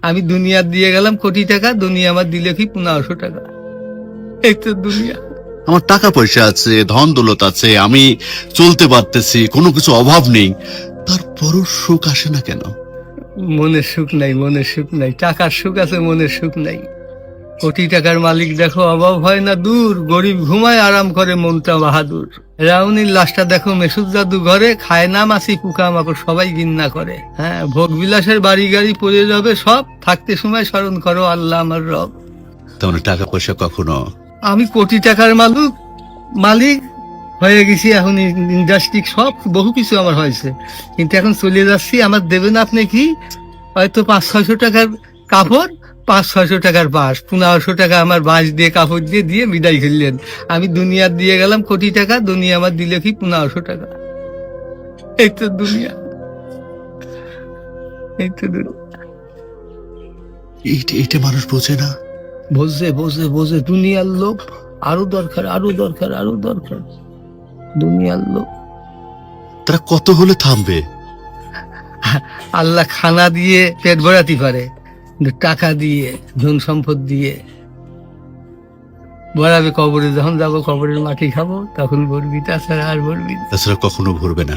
আমি দুনিয়া দিয়ে গেলাম কোটি টাকা, দুনিয়া আমার দিলে কি 1500 টাকা। এই তো দুনিয়া। আমার টাকা পয়সা আছে, ধন দৌলত আছে, আমি চলতে পারতেছি, কোনো কিছু অভাব নেই, তারপরও সুখ আসে না কেন? মনের সুখ নাই, মনের সুখ নাই। টাকার সুখ আছে, মনের সুখ নাই। কোটি টাকার মালিক দেখো অভাব হয় না দূর, গরিব ঘুমায় আরাম করে মনটা বাহাদুর। রাউনির লাশটা দেখো মেসুদ জাদু ঘরে, খায় না মাছি পোকা মাকড় সবাই ঘৃণা করে। হ্যাঁ, ভোগ বিলাসের বাড়ি গাড়ি পড়ে যাবে সব, থাকতে সময় স্মরণ করো আল্লাহ আমার রব। তেমন টাকা পয়সা কখনো? আমি কোটি টাকার মালিক হয়ে গেছি, এখন ইন্ডাস্ট্রি সব বহু কিছু আমার হয়েছে, কিন্তু এখন চলে যাচ্ছি। আমার দেবেন আপনি কি হয়তো 500-600 টাকার কাপড়, 500-600 টাকার বাঁশ, 1500 টাকা আমার বাঁশ দিয়ে কাপড় দিয়ে দিয়ে বিদায় করলেন। আমি দুনিয়া দিয়ে গেলাম কোটি টাকা, দুনিয়া আমার দিলে কি 1500 টাকা। এই তো দুনিয়া, এই তো দুনিয়া। এইটা মানুষ বোঝে না। বোঝে বোঝে বোঝে, দুনিয়ার লোভ আরো দরকার, আরো দরকার, আরো দরকার, দুনিয়ার লোভ। তারা কত হলে থামবে? আল্লাহ খানা দিয়ে পেট ভরাতে পারে, কিন্তু টাকা দিয়ে, ধন সম্পদ দিয়ে ভরাবে কবরে। যখন যাবো কবরের মাটি খাবো তখন ভরবি, তাছাড়া আর ভরবি না। তাছাড়া কখনো ভরবে না।